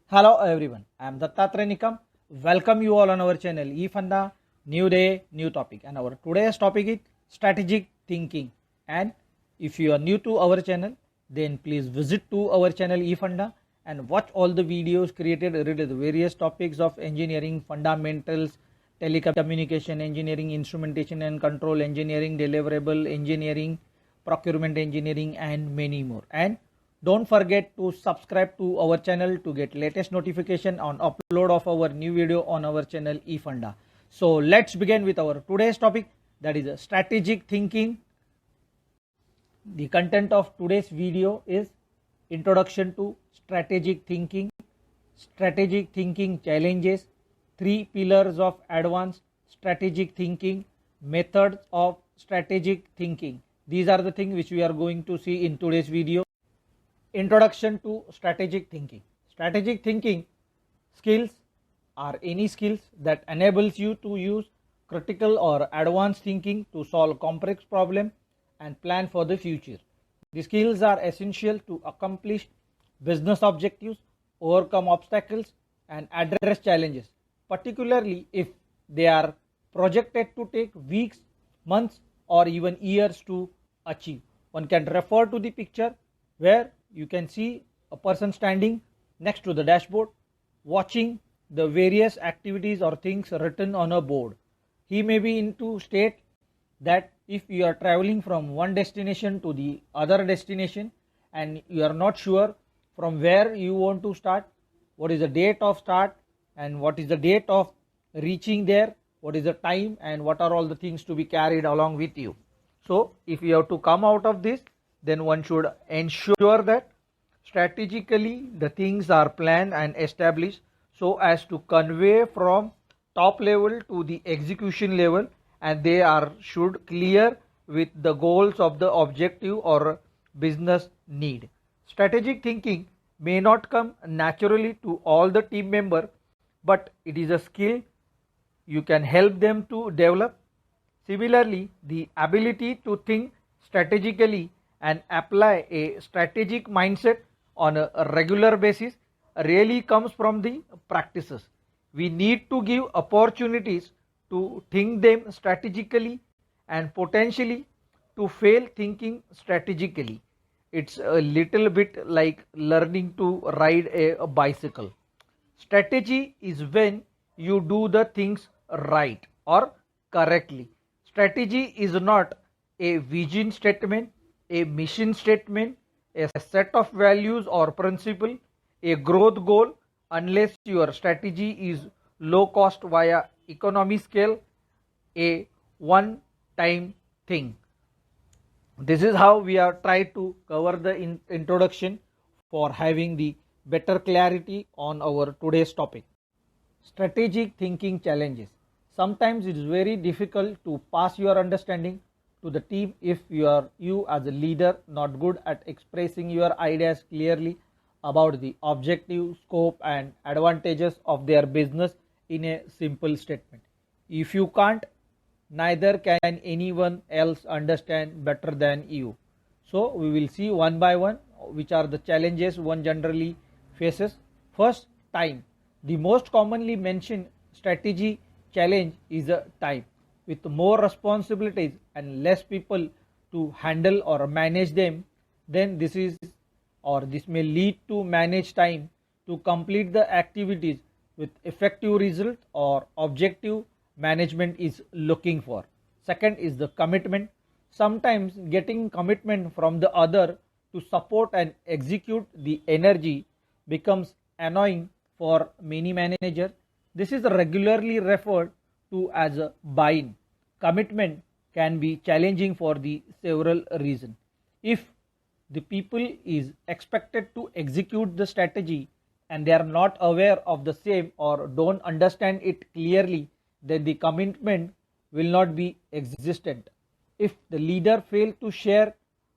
Hello everyone, I am Dattatreya Nikam. Welcome you all on our channel eFunda, new day, new topic. And our today's topic is strategic thinking. And if you are new to our channel, then please visit to our channel eFunda and watch all the videos created related to the various topics of engineering, fundamentals, telecommunication engineering, instrumentation and control engineering, deliverable engineering, procurement engineering, and many more. And don't forget to subscribe to our channel to get latest notification on upload of our new video on our channel eFunda. So let's begin with our today's topic, that is strategic thinking. The content of today's video is introduction to strategic thinking challenges, 3 pillars of advanced strategic thinking, methods of strategic thinking. These are the things which we are going to see in today's video. Introduction to strategic thinking. Strategic thinking skills are any skills that enables you to use critical or advanced thinking to solve complex problems and plan for the future. The skills are essential to accomplish business objectives, overcome obstacles, and address challenges, particularly if they are projected to take weeks, months, or even years to achieve. One can refer to the picture where you can see a person standing next to the dashboard watching the various activities or things written on a board. He may be into state that if you are traveling from one destination to the other destination and you are not sure from where you want to start, what is the date of start and what is the date of reaching there, what is the time and what are all the things to be carried along with you. So if you have to come out of this, then one should ensure that strategically the things are planned and established so as to convey from top level to the execution level, and they are should clear with the goals of the objective or business need. Strategic thinking may not come naturally to all the team member, but it is a skill you can help them to develop. Similarly, the ability to think strategically and apply a strategic mindset on a regular basis really comes from the practices. We need to give opportunities to think them strategically and potentially to fail thinking strategically. It's a little bit like learning to ride a bicycle. Strategy is when you do the things right or correctly. Strategy is not a vision statement, a mission statement, a set of values or principle, a growth goal, unless your strategy is low cost via economy scale, a one time thing. This is how we are trying to cover the introduction for having the better clarity on our today's topic. Strategic thinking challenges. Sometimes it is very difficult to pass your understanding to the team if you as a leader not good at expressing your ideas clearly about the objective, scope and advantages of their business in a simple statement. If you can't, neither can anyone else understand better than you. So we will see one by one which are the challenges one generally faces. First, time. The most commonly mentioned strategy challenge is a time. With more responsibilities and less people to handle or manage them, then this may lead to manage time to complete the activities with effective result or objective management is looking for. Second is the commitment. Sometimes getting commitment from the other to support and execute the energy becomes annoying for many managers. This is regularly referred to as a buy-in. Commitment can be challenging for the several reasons. If the people is expected to execute the strategy and they are not aware of the same or don't understand it clearly, then the commitment will not be existent. If the leader fails to share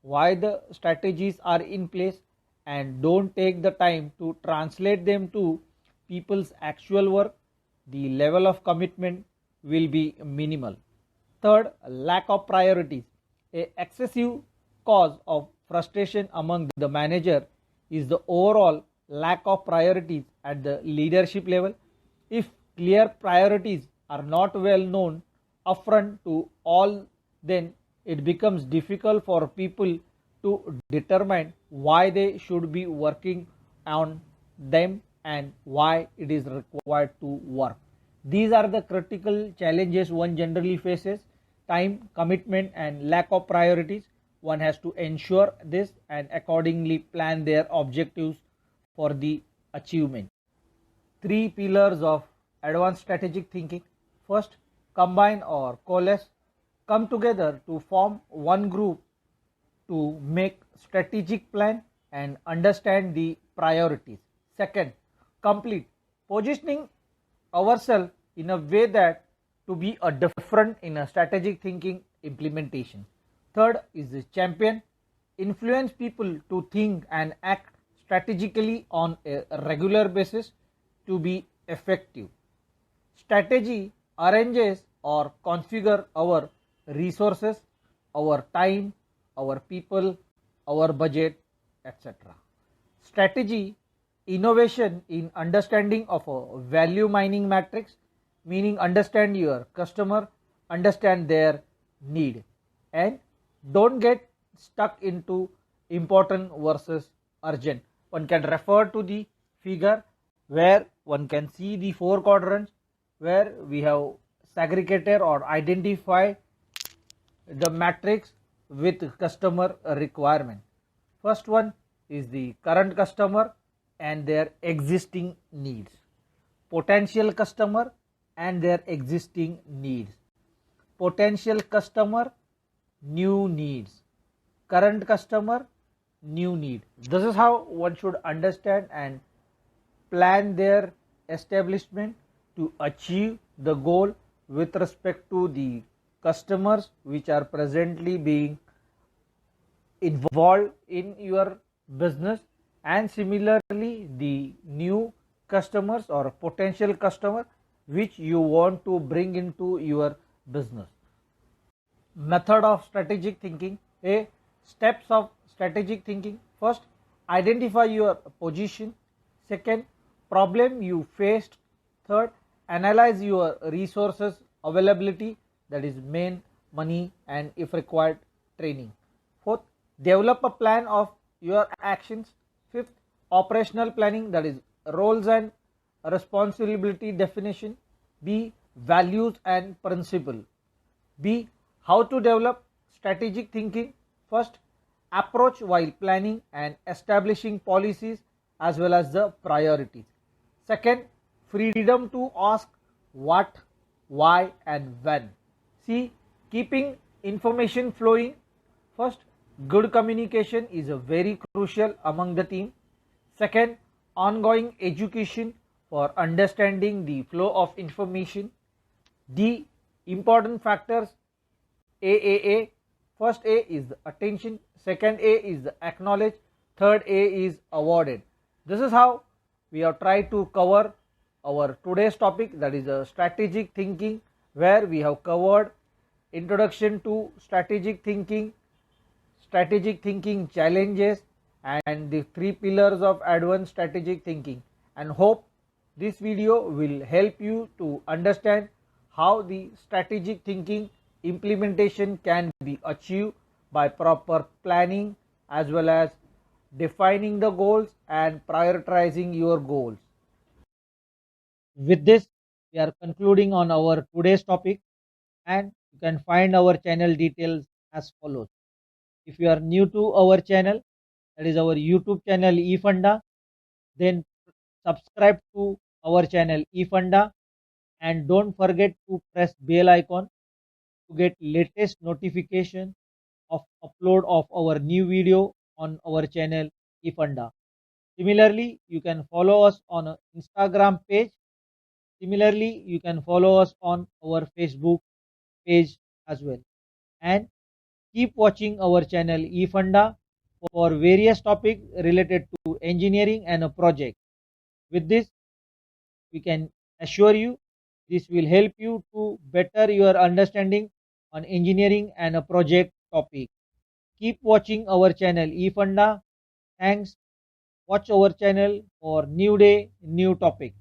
why the strategies are in place and don't take the time to translate them to people's actual work, the level of commitment will be minimal. Third, lack of priorities. A excessive cause of frustration among the manager is the overall lack of priorities at the leadership level. If clear priorities are not well known upfront to all, then it becomes difficult for people to determine why they should be working on them and why it is required to work. These are the critical challenges one generally faces: time, commitment, and lack of priorities. One has to ensure this and accordingly plan their objectives for the achievement. Three pillars of advanced strategic thinking. First, combine or coalesce, come together to form one group to make strategic plan and understand the priorities. Second, complete, positioning ourselves in a way that to be a different in a strategic thinking implementation. Third is the champion, influence people to think and act strategically on a regular basis to be effective. Strategy arranges or configure our resources, our time, our people, our budget, etc. Strategy, innovation in understanding of a value mining matrix, meaning understand your customer, understand their need, and don't get stuck into important versus urgent. One can refer to the figure where one can see the four quadrants where we have segregated or identified the matrix with customer requirement. First one is the current customer and their existing needs. Potential customer and their existing needs. Potential customer, new needs. Current customer, new need. This is how one should understand and plan their establishment to achieve the goal with respect to the customers which are presently being involved in your business, and similarly the new customers or potential customer which you want to bring into your business. Method of strategic thinking. Steps of strategic thinking. First, identify your position. Second, problem you faced. Third, analyze your resources availability, that is main, money, and if required training. Fourth, develop a plan of your actions. Fifth, operational planning, that is roles and responsibility definition. B, values and principle. B, how to develop strategic thinking. First, approach while planning and establishing policies as well as the priorities. Second, freedom to ask what, why, and when. C, keeping information flowing. First, good communication is a very crucial among the team. Second, ongoing education for understanding the flow of information. D, important factors AAA. First A is the attention, second A is the acknowledge, third A is awarded. This is how we have tried to cover our today's topic, that is a strategic thinking, where we have covered introduction to strategic thinking challenges, and the three pillars of advanced strategic thinking, and hope this video will help you to understand how the strategic thinking implementation can be achieved by proper planning as well as defining the goals and prioritizing your goals. With this, we are concluding on our today's topic, and you can find our channel details as follows. If you are new to our channel, that is our YouTube channel eFunda, then subscribe to our channel eFunda and don't forget to press bell icon to get latest notification of upload of our new video on our channel eFunda. Similarly, you can follow us on a Instagram page. Similarly, you can follow us on our Facebook page as well. And keep watching our channel eFunda for various topics related to engineering and a project. With this, we can assure you this will help you to better your understanding on engineering and a project topic. Keep watching our channel eFunda. Thanks watch our channel for new day, new topic.